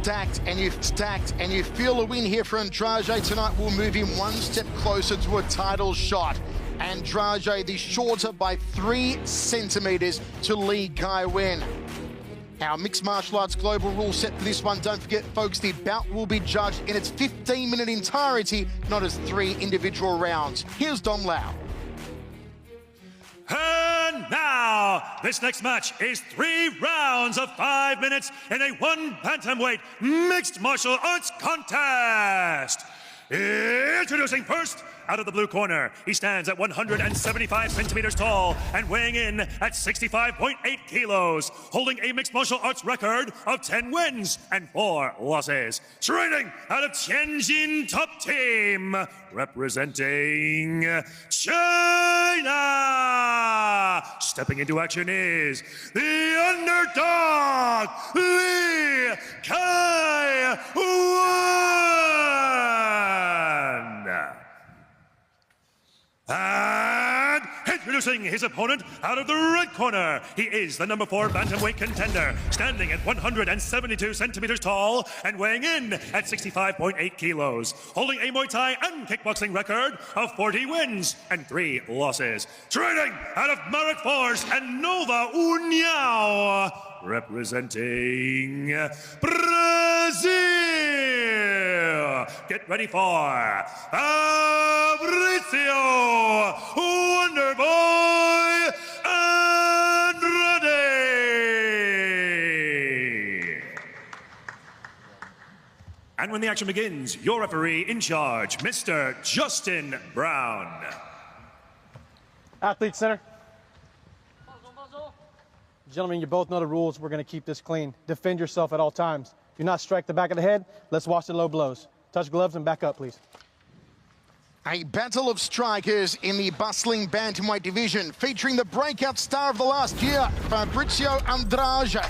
stacked, and you feel a win here for Andrade tonight will move him one step closer to a title shot. Andrade, the shorter by 3 centimeters to Lee Kai Wen. Our mixed martial arts global rule set for this one. Don't forget, folks, the bout will be judged in its 15-minute entirety, not as 3 individual rounds. Here's Dom Lau. And now, this next match is 3 rounds of 5 minutes in a 1 bantamweight mixed martial arts contest. Introducing first, out of the blue corner, he stands at 175 centimeters tall and weighing in at 65.8 kilos, holding a mixed martial arts record of 10 wins and 4 losses. Training out of Tianjin Top Team, representing China. Stepping into action is the underdog, Lee Kai Wen. And introducing his opponent out of the red corner, he is the number 4 bantamweight contender, standing at 172 centimeters tall and weighing in at 65.8 kilos, holding a Muay Thai and kickboxing record of 40 wins and 3 losses. Training out of Marek Force and Nova União, representing Brazil. Get ready for Fabricio Wonderboy Andrade. And when the action begins, your referee in charge, Mr. Justin Brown. Athlete center. Gentlemen, you both know the rules. We're going to keep this clean. Defend yourself at all times. Do not strike the back of the head. Let's watch the low blows. Touch gloves and back up, please. A battle of strikers in the bustling bantamweight division, featuring the breakout star of the last year, Fabricio Andrade,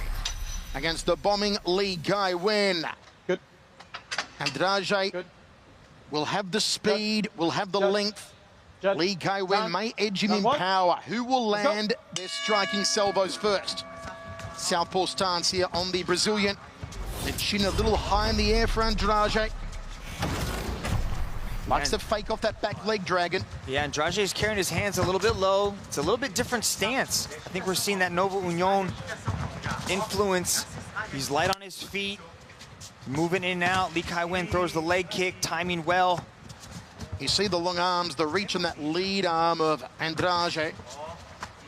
against the bombing Lee Kai Wen. Good. Andrade Good. will have the speed, will have the length. Judge. Lee Kai Wen may edge him in power. Who will land their striking salvos first? Southpaw stance here on the Brazilian. The chin a little high in the air for Andrade. Likes to fake off that back leg dragon. Yeah, Andrade is carrying his hands a little bit low. It's a little bit different stance. I think we're seeing that Nova União influence. He's light on his feet, moving in and out. Lee Kai Wen throws the leg kick, timing well. You see the long arms, the reach on that lead arm of Andrade.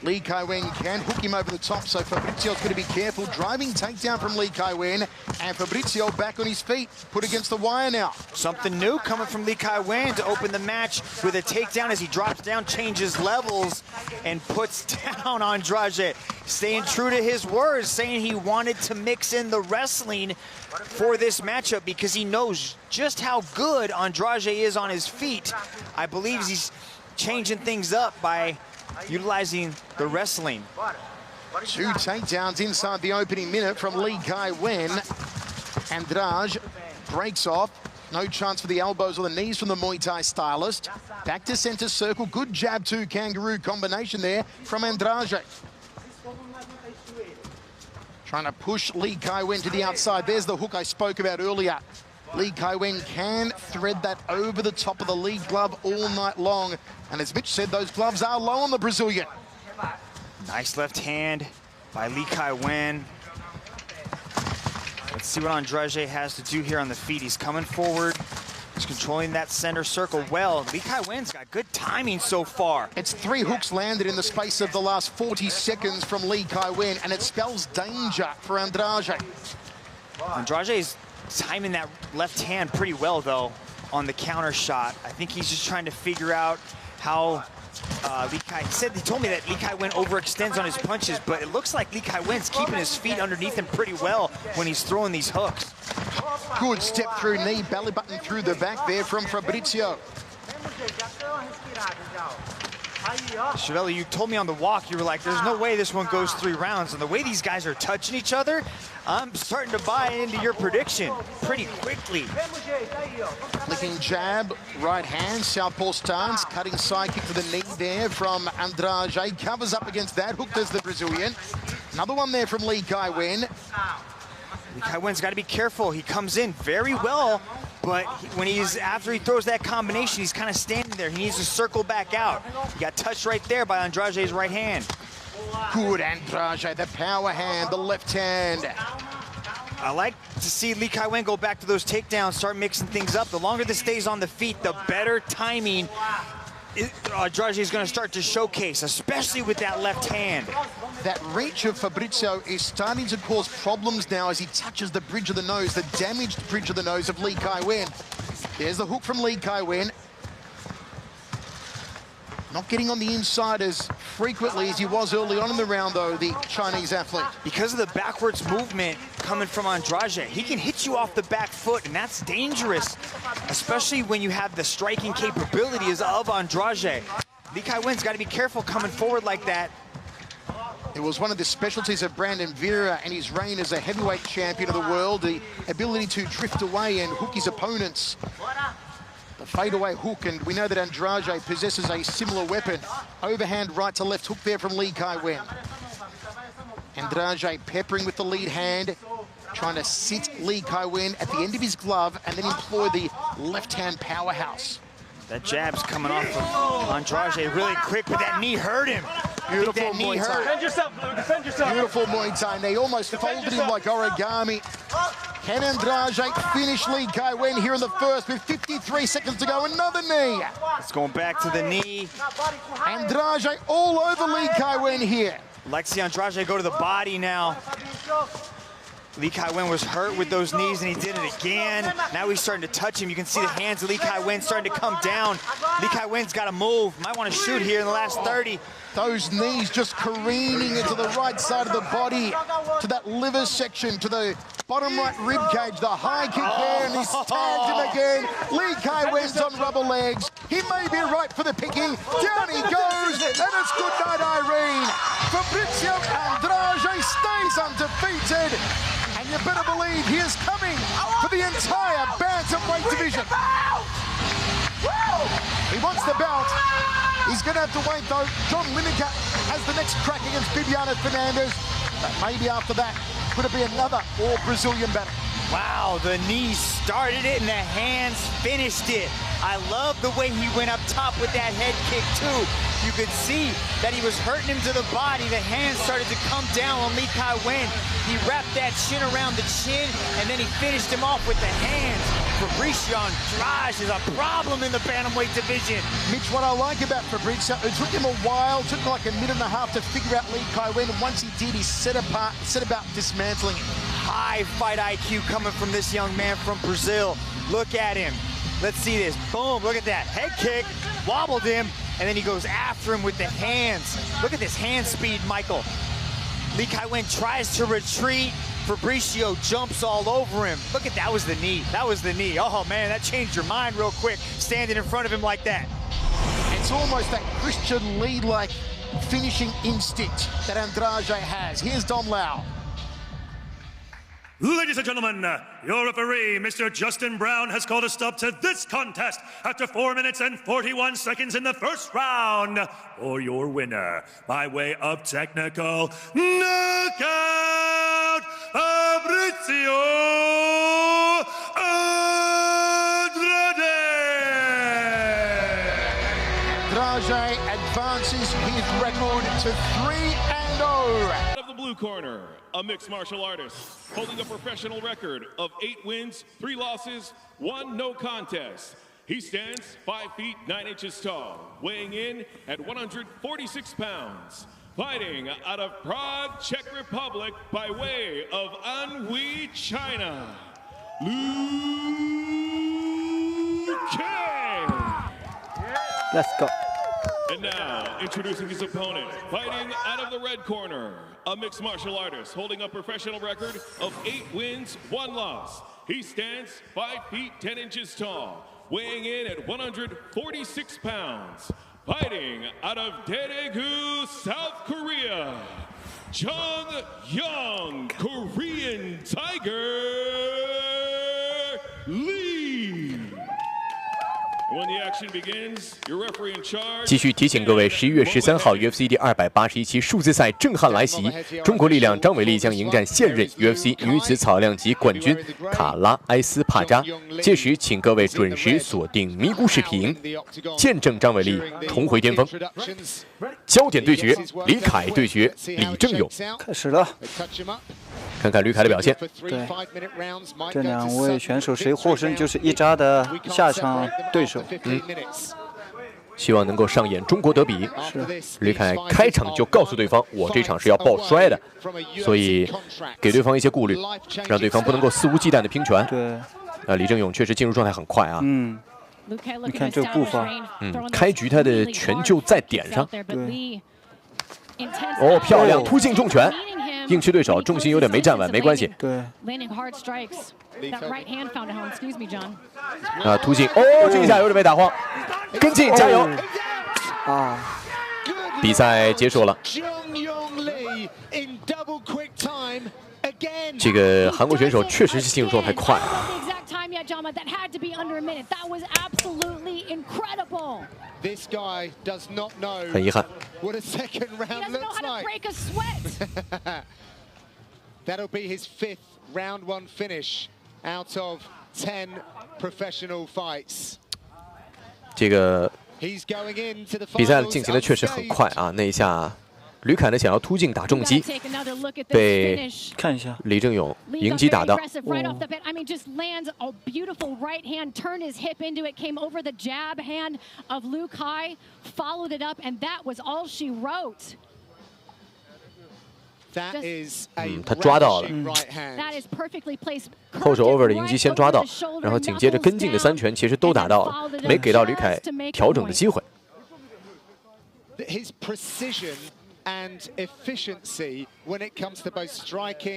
Lee Kai Wen can hook him over the top, so Fabricio's going to be careful. Driving takedown from Lee Kai Wen, and Fabricio back on his feet, put against the wire now. Something new coming from Lee Kai Wen to open the match with a takedown as he drops down, changes levels, and puts down Andrade. Staying true to his words, saying he wanted to mix in the wrestling for this matchup because he knows just how good Andrade is on his feet. I believe he's changing things up by utilizing the wrestling. 2 takedowns inside the opening minute from Lee Kai Wen. Andrade breaks off. No chance for the elbows or the knees from the Muay Thai stylist. Back to center circle. Good jab to kangaroo combination there from Andrade. Trying to push Lee Kai Wen to the outside. There's the hook I spoke about earlier. Lee Kai Wen can thread that over the top of the lead glove all night long. And as Mitch said, those gloves are low on the Brazilian. Nice left hand by Lee Kai Wen. Let's see what Andrade has to do here on the feet. He's coming forward. He's controlling that center circle well. Lee Kai Wen's got good timing so far. It's 3 hooks landed in the space of the last 40 seconds from Lee Kai Wen, and it spells danger for Andrade. Andrade's timing that left hand pretty well, though, on the counter shot. I think he's just trying to figure out how Lee Kai... He told me that Lee Kai Wen overextends on his punches, but it looks like Lee Kai Wen's keeping his feet underneath him pretty well when he's throwing these hooks. Good step through knee, belly button through the back there from Fabricio. Chevelle, you told me on the walk, you were like, there's no way this one goes 3 rounds. And the way these guys are touching each other, I'm starting to buy into your prediction pretty quickly. Flicking jab, right hand, southpaw stance, cutting side kick to the knee there from Andrade. Covers up against that, hook does the Brazilian. Another one there from Lee Kai Wen. Lee Wen's got to be careful. He comes in very well, but after he throws that combination, he's kind of standing there. He needs to circle back out. He got touched right there by Andrade's right hand. Good Andrade, the power hand, the left hand. I like to see Lee Kai-Wen go back to those takedowns, start mixing things up. The longer this stays on the feet, the better timing Andrade is going to start to showcase, especially with that left hand. That reach of Fabrizio is starting to cause problems now as he touches the bridge of the nose, the damaged bridge of the nose of Lee Kai-Wen. There's the hook from Lee Kai-Wen. Not getting on the inside as frequently as he was early on in the round, though, the Chinese athlete. Because of the backwards movement coming from Andrade, he can hit you off the back foot, and that's dangerous, especially when you have the striking capabilities of Andrade. Lee Kai-Wen's got to be careful coming forward like that. It was one of the specialties of Brandon Vera and his reign as a heavyweight champion of the world, the ability to drift away and hook his opponents. The fadeaway hook, and we know that Andrade possesses a similar weapon. Overhand right to left hook there from Lee Kai-Wen. Andrade peppering with the lead hand, trying to sit Lee Kai-Wen at the end of his glove and then employ the left-hand powerhouse. That jab's coming off of Andrade really quick, but that knee hurt him. Beautiful that knee Muay Thai. hurt. Defend yourself, Blue. Defend yourself. Beautiful Muay Thai knee. Almost folded him like origami. Can Andrade finish Lee Kai-Wen here in the first with 53 seconds to go? Another knee. It's going back to the knee. Andrade all over Lee Kai-Wen here. Like to see Andrade go to the body now. Lee Kai-Wen was hurt with those knees, and he did it again. Now he's starting to touch him. You can see the hands of Lee Kai-Wen starting to come down. Lee Kai-Wen's got to move. Might want to shoot here in the last 30. Those knees just careening into the right side of the body, to that liver section, to the bottom right rib cage, the high kick there, and he stands him again. Lee Kai-Wen's on rubber legs. He may be right for the picking. Down he goes, and it's good night, Irene. Fabrizio Andrade stays undefeated. And you better believe he is coming for the entire bantamweight division. He wants the belt. He's going to have to wait, though. John Lineker has the next crack against Bibiano Fernandes. But maybe after that, could it be another all-Brazilian battle? Wow, the knees started it and the hands finished it. I love the way he went up top with that head kick, too. You could see that he was hurting him to the body. The hands started to come down on Lee Kai-Wen. He wrapped that chin around the chin, and then he finished him off with the hands. Fabrizio Andrade is a problem in the bantamweight division. Mitch, what I like about Fabrizio, it took him a while, took like a minute and a half to figure out Lee Kai-Wen, and once he did, he set about dismantling him. High fight IQ coming from this young man from Brazil. Look at him. Let's see this. Boom, look at that. Head kick, wobbled him, and then he goes after him with the hands. Look at this hand speed, Michael. Lee Kai-Wen tries to retreat. Fabrizio jumps all over him. Look at that was the knee. That was the knee. Oh, man, that changed your mind real quick, standing in front of him like that. It's almost that Christian Lee-like finishing instinct that Andrade has. Here's Dom Lau. Ladies and gentlemen, your referee, Mr. Justin Brown, has called a stop to this contest after 4 minutes and 41 seconds in the first round. For your winner, by way of technical knockout, Fabrizio Andrade. Andrade advances his record to 3-0. Of the blue corner, a mixed martial artist holding a professional record of 8 wins, 3 losses, 1 no contest. He stands 5 feet 9 inches tall, weighing in at 146 pounds. Fighting out of Prague, Czech Republic, by way of Anhui, China, Lucas. Let's go. And now, introducing his opponent, fighting out of the red corner, a mixed martial artist holding a professional record of 8 wins, 1 loss. He stands 5 feet 10 inches tall, weighing in at 146 pounds. Fighting out of Daegu, South Korea, Jung Young, Korean Tiger Lee. 继续提醒各位，11月13号 UFC 第281期数字赛震撼来袭，中国力量张伟丽将迎战现任 UFC 女子草量级冠军卡拉埃斯帕扎。届时，请各位准时锁定咪咕视频，见证张伟丽重回巅峰。焦点对决，李凯对决李正勇。开始了。 看看吕凯的表现。对，这两位选手谁获胜就是一扎的下场对手。希望能够上演中国德比。是。吕凯开场就告诉对方，我这场是要爆摔的，所以给对方一些顾虑，让对方不能够肆无忌惮的拼拳。对。李正勇确实进入状态很快啊。你看这个步伐。开局他的拳就在点上。对。哦，漂亮，突进重拳。 硬吃对手，重心有点没站稳，没关系。对。啊，突进，哦，这一下有点被打慌，跟进，加油！啊，比赛结束了。这个韩国选手确实是进入状态快啊。 This guy does not know 很遗憾 what a second round looks like. That'll be his 5th round 1 finish out of 10 professional fights. 这个 He's going into the 比赛进行的确实很快啊，那一下。 吕凯呢想要突进打重击，被看一下李正勇迎击打到。他抓到了，后手 over 的迎击先抓到，然后紧接着跟进的3拳其实都打到了，没给到吕凯调整的机会。 His precision and efficiency when it comes to both striking